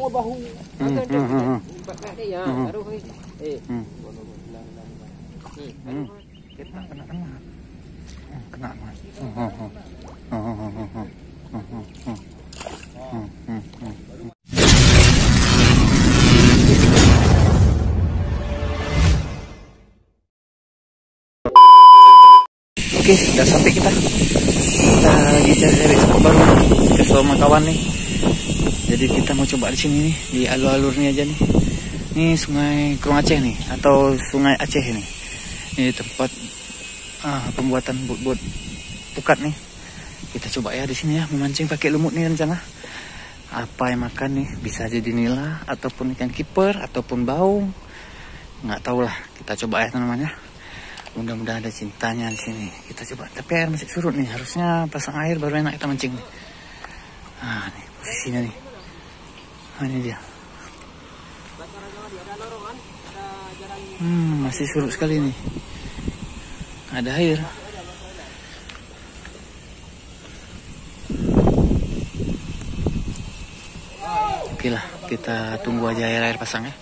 bahu. Pakai dia ya, taruh Kita kena. Kena Mas. Oke, udah sampai kita. Kita lagi cari spot baru ke sama kawan nih. Jadi kita mau coba di sini nih, di alur-alur nih aja nih. Ini Sungai Krung Aceh nih, atau Sungai Aceh ini. Ini tempat pembuatan bot-bot pukat nih. Kita coba ya di sini ya, memancing pakai lumut nih rencana. Apa yang makan nih? Bisa jadi nila, ataupun ikan kiper, ataupun baung. Nggak tahu lah. Kita coba ya teman-teman ya. Mudah-mudahan ada cintanya di sini. Kita coba. Tapi air masih surut nih. Harusnya pasang air baru enak kita mancing nih. Nah, nih posisinya nih. Nah, ini dia. Masih surut sekali nih. Ada air. Oke lah, kita tunggu aja air pasang ya.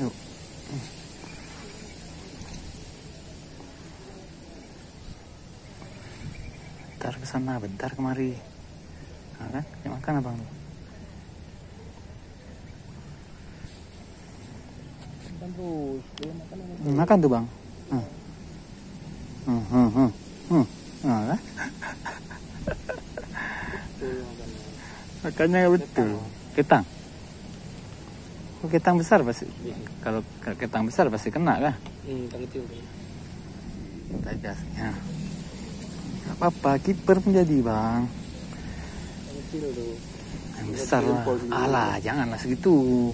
Yuk. Bentar ke sana, bentar kemari. Nah, kan? Ya, makan abang. Makan tuh bang. Nah, kan? Makannya betul. Ketang. Oh, ketang besar pasti. Kalau ketang besar pasti kena kan? Kita gasnya. Gak apa-apa, kiper pun jadi bang. Yang besar lah. Alah, janganlah segitu.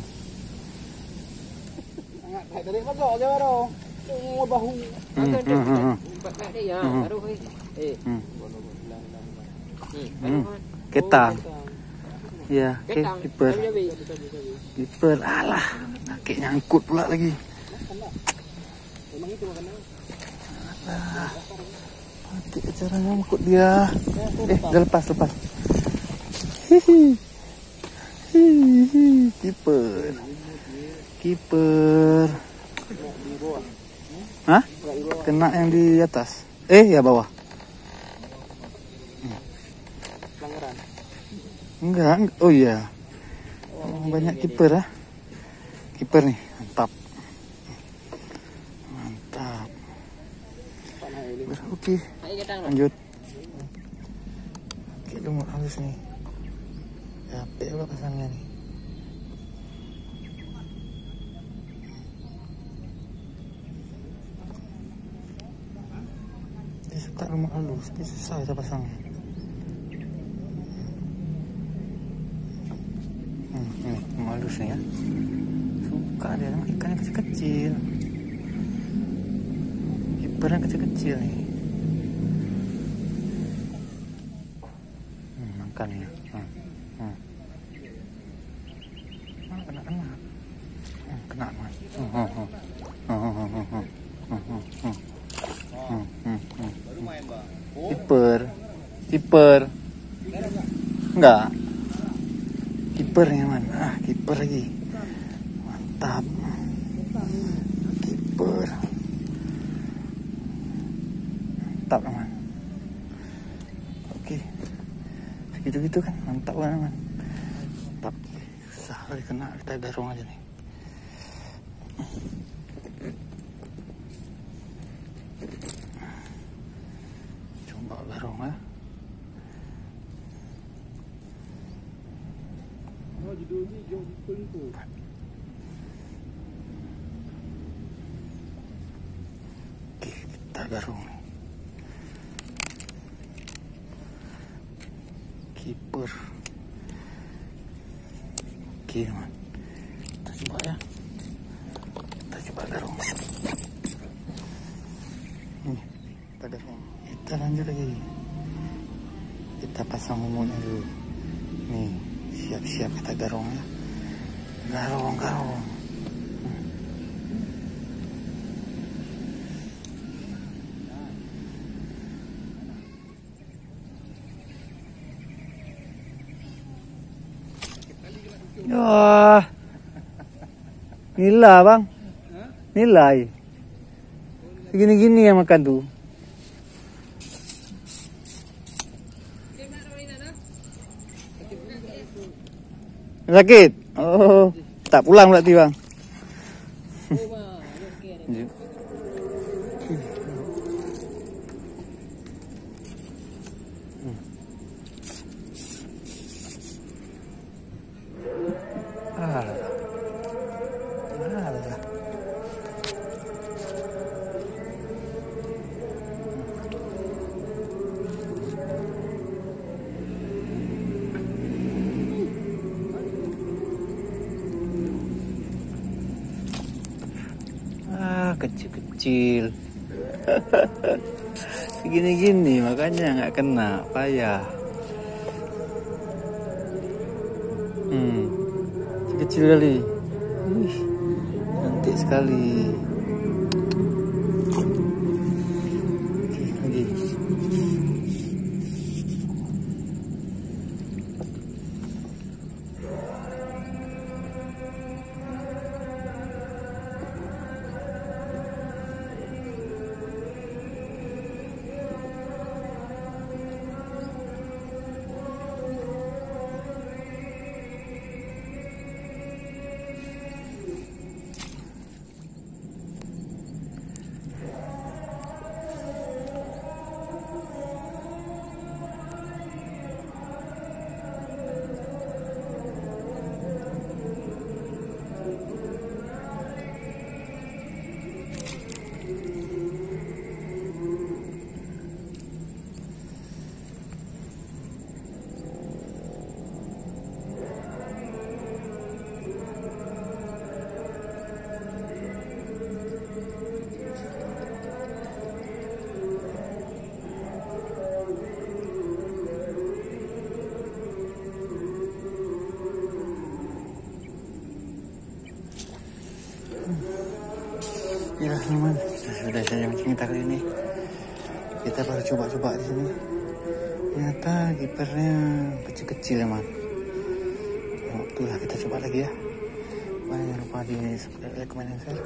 Bahu. Pakai dia ya, taruh Ketang. Ya, kiper. Kiper, alah. Kaki nyangkut pula lagi. Mati cara nyangkut dia. Udah lepas. Kiper. Hah? Kena yang di atas. Ya bawah. Enggak. Oh iya. Banyak kiper ya. Kiper nih, mantap. Oke, lanjut. Oke, lumut halus nih. Capek juga pasangnya nih. Dia suka lumut halus, tapi susah kita pasangnya. Ini lumut halus nih ya. Suka dia sama ikannya kecil-kecil. Kipernya kecil-kecil nih. Makan ya. Kena mas. Kiper. Enggak. Kipernya man. Kiper lagi. Mantap. Kiper. Mantap teman. Oke. Segitu-gitu kan. Mantap kan teman. Mantap. Susah kali kena. Kita garung aja nih. Coba garung ya. Judulnya jauh itu. Oke, kita garung. Kiper. Oke, man. Kita Coba ya. Kita coba garong. Ini, kita garong. Kita lanjut lagi. Kita pasang umumnya dulu. Nih, siap-siap kita garong ya. Garong. Wah, nila bang, nilai. Segini-gini yang makan tuh. Sakit? Oh, tak pulang berarti bang. Kecil-kecil. Segini-gini makanya nggak kena, payah. Kecil kali. Cantik sekali. Oke, lagi. Ya teman, sudah saya mancing kali ini. Kita baru coba-coba di sini. Ternyata kipernya kecil-kecil ya man. Itulah kita coba lagi ya. Jangan lupa di subscribe, like, comment, dan share.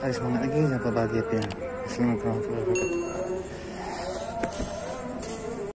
Harus semangat lagi, sampai bahagia ya. Assalamualaikum warahmatullahi wabarakatuh.